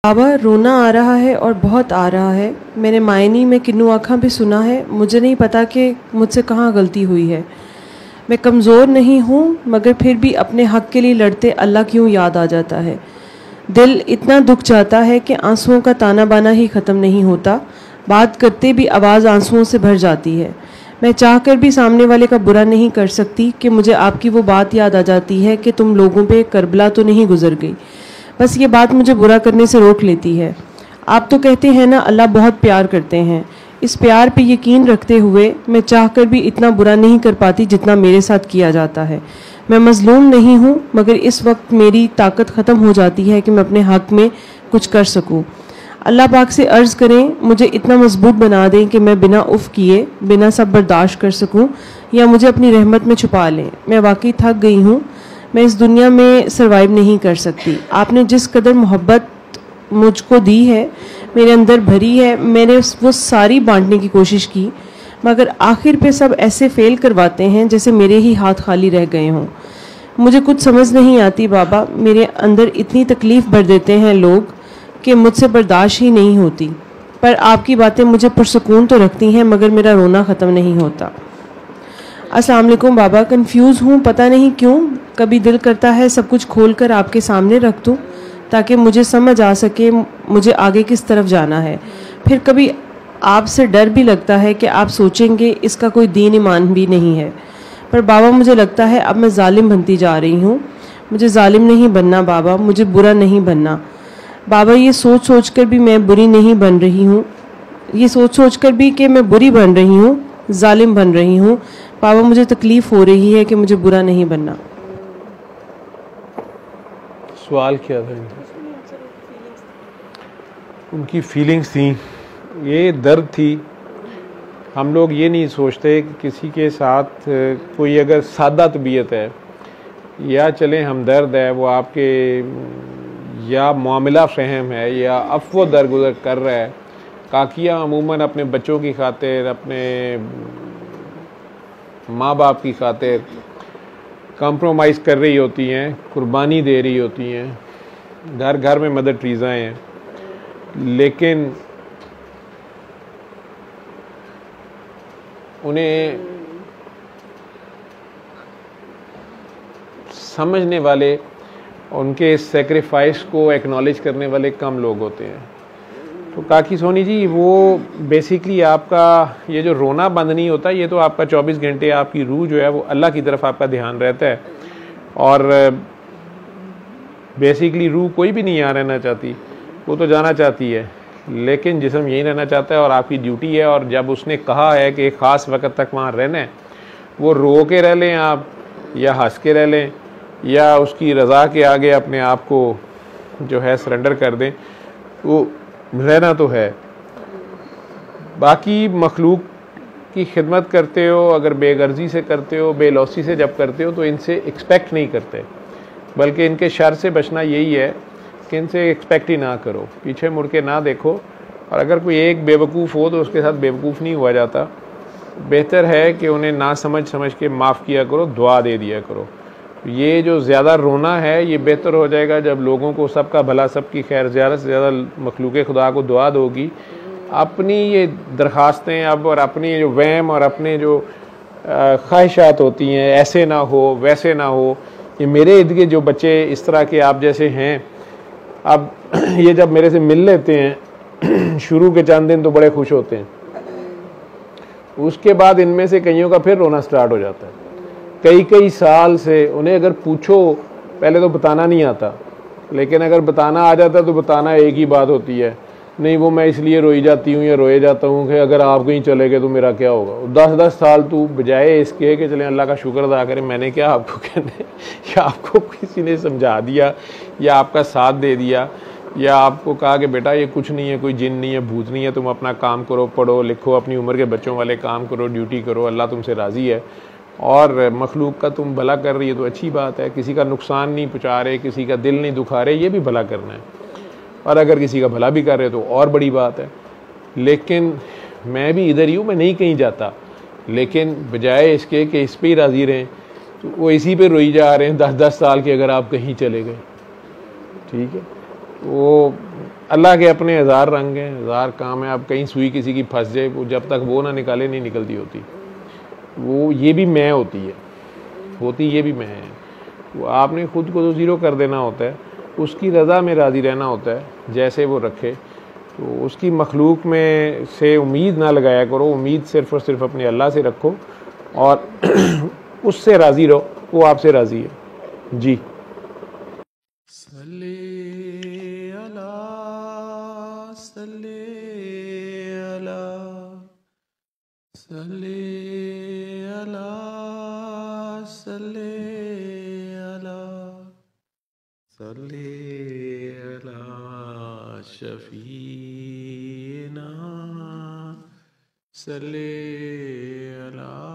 बाबा रोना आ रहा है और बहुत आ रहा है। मैंने मायनी में किन्नू आँखा भी सुना है। मुझे नहीं पता कि मुझसे कहाँ गलती हुई है। मैं कमज़ोर नहीं हूँ मगर फिर भी अपने हक़ के लिए लड़ते अल्लाह क्यों याद आ जाता है। दिल इतना दुख जाता है कि आंसुओं का ताना बाना ही ख़त्म नहीं होता। बात करते भी आवाज़ आंसुओं से भर जाती है। मैं चाहकर भी सामने वाले का बुरा नहीं कर सकती कि मुझे आपकी वो बात याद आ जाती है कि तुम लोगों पे करबला तो नहीं गुजर गई। बस ये बात मुझे बुरा करने से रोक लेती है। आप तो कहते हैं ना अल्लाह बहुत प्यार करते हैं। इस प्यार पे यकीन रखते हुए मैं चाहकर भी इतना बुरा नहीं कर पाती जितना मेरे साथ किया जाता है। मैं मजलूम नहीं हूँ मगर इस वक्त मेरी ताकत ख़त्म हो जाती है कि मैं अपने हक़ में कुछ कर सकूँ। अल्लाह पाक से अर्ज़ करें मुझे इतना मजबूत बना दें कि मैं बिना उफ़ किए बिना सब बर्दाश्त कर सकूँ, या मुझे अपनी रहमत में छुपा लें। मैं वाकई थक गई हूँ। मैं इस दुनिया में सरवाइव नहीं कर सकती। आपने जिस कदर मोहब्बत मुझको दी है, मेरे अंदर भरी है, मैंने वो सारी बांटने की कोशिश की मगर आखिर पे सब ऐसे फेल करवाते हैं जैसे मेरे ही हाथ खाली रह गए हों। मुझे कुछ समझ नहीं आती बाबा। मेरे अंदर इतनी तकलीफ़ भर देते हैं लोग कि मुझसे बर्दाश्त ही नहीं होती। पर आपकी बातें मुझे पुरसुकून तो रखती हैं मगर मेरा रोना ख़त्म नहीं होता। अस्सलाम वालेकुम बाबा। कंफ्यूज हूँ, पता नहीं क्यों। कभी दिल करता है सब कुछ खोल कर आपके सामने रख दूँ ताकि मुझे समझ आ सके मुझे आगे किस तरफ जाना है। फिर कभी आपसे डर भी लगता है कि आप सोचेंगे इसका कोई दीन ईमान भी नहीं है। पर बाबा मुझे लगता है अब मैं जालिम बनती जा रही हूँ। मुझे जालिम नहीं बनना बाबा, मुझे बुरा नहीं बनना बाबा। ये सोच सोच कर भी मैं बुरी नहीं बन रही हूँ। ये सोच सोच कर भी कि मैं बुरी बन रही हूँ, जालिम बन रही हूँ बाबा। मुझे तकलीफ़ हो रही है कि मुझे बुरा नहीं बनना। सवाल क्या था? उनकी फीलिंग्स थी, ये दर्द थी। हम लोग ये नहीं सोचते कि किसी के साथ कोई अगर सादा तबीयत है या चलें हमदर्द है, वो आपके या मामला फ़हम है या अफ़्व दरगुजर कर रहा है। काकियाँ अमूमन अपने बच्चों की खातिर, अपने माँ बाप की खातिर कॉम्प्रोमाइज़ कर रही होती हैं, कुर्बानी दे रही होती हैं। घर घर में मदर टेरेसा हैं, लेकिन उन्हें समझने वाले, उनके सेक्रीफाइस को एक्नॉलेज करने वाले कम लोग होते हैं। तो काकी सोनी जी, वो बेसिकली आपका ये जो रोना बंद नहीं होता, ये तो आपका 24 घंटे आपकी रूह जो है वो अल्लाह की तरफ आपका ध्यान रहता है। और बेसिकली रूह कोई भी नहीं यहाँ रहना चाहती, वो तो जाना चाहती है, लेकिन जिस्म यहीं रहना चाहता है और आपकी ड्यूटी है। और जब उसने कहा है कि एक ख़ास वक्त तक वहाँ रहना है, वो रो के रह लें आप या हंस के रह लें या उसकी रज़ा के आगे अपने आप को जो है सरेंडर कर दें, वो रहना तो है। बाकी मखलूक की खिदमत करते हो, अगर बेगर्जी से करते हो, बेलौसी से जब करते हो, तो इनसे एक्सपेक्ट नहीं करते, बल्कि इनके शर से बचना यही है कि इनसे एक्सपेक्ट ही ना करो, पीछे मुड़ के ना देखो। और अगर कोई एक बेवकूफ़ हो तो उसके साथ बेवकूफ़ नहीं हुआ जाता। बेहतर है कि उन्हें ना समझ के माफ़ किया करो, दुआ दे दिया करो। ये जो ज़्यादा रोना है ये बेहतर हो जाएगा जब लोगों को सबका भला, सबकी खैर, ज़्यादा से ज़्यादा मखलूक खुदा को दुआ दोगी। अपनी ये दरख्वास्तें अब और अपनी जो वहम और अपने जो ख्वाहिशात होती हैं, ऐसे ना हो वैसे ना हो, ये मेरे इर्द गिर्द जो बच्चे इस तरह के आप जैसे हैं, अब ये जब मेरे से मिल लेते हैं शुरू के चंद दिन तो बड़े खुश होते हैं, उसके बाद इनमें से कईयों का फिर रोना स्टार्ट हो जाता है। कई साल से उन्हें अगर पूछो, पहले तो बताना नहीं आता, लेकिन अगर बताना आ जाता तो बताना एक ही बात होती है, नहीं वो मैं इसलिए रोई जाती हूँ या रोए जाता हूँ कि अगर आप कहीं चले गए तो मेरा क्या होगा। 10-10 साल तू बजाय इसके कि चले अल्लाह का शुक्र अदा करें, मैंने क्या आपको कहने, या आपको किसी ने समझा दिया या आपका साथ दे दिया या आपको कहा कि बेटा ये कुछ नहीं है, कोई जिन नहीं है, भूत नहीं है, तुम अपना काम करो, पढ़ो लिखो, अपनी उम्र के बच्चों वाले काम करो, ड्यूटी करो, अल्लाह तुमसे राज़ी है और मखलूक का तुम भला कर रही है तो अच्छी बात है। किसी का नुकसान नहीं पहुँचा रहे, किसी का दिल नहीं दुखा रहे, ये भी भला करना है। और अगर किसी का भला भी कर रहे तो और बड़ी बात है। लेकिन मैं भी इधर ही हूँ, मैं नहीं कहीं जाता, लेकिन बजाय इसके कि इस पर ही राज़ी रहें तो वो इसी पे रोई जा रहे हैं 10-10 साल के, अगर आप कहीं चले गए। ठीक है, वो अल्लाह के अपने हज़ार रंग हैं, हज़ार काम है। आप कहीं सुई किसी की फंस जाए, वो जब तक वो ना निकाले नहीं निकलती होती। वो ये भी मैं होती है, ये भी मैं है। वो आपने ख़ुद को तो ज़ीरो कर देना होता है, उसकी रज़ा में राज़ी रहना होता है जैसे वो रखे। तो उसकी मखलूक में से उम्मीद ना लगाया करो, उम्मीद सिर्फ़ और सिर्फ अपने अल्लाह से रखो और उससे राज़ी रहो, वो आपसे राज़ी है। जी। शफीना सल्ले अला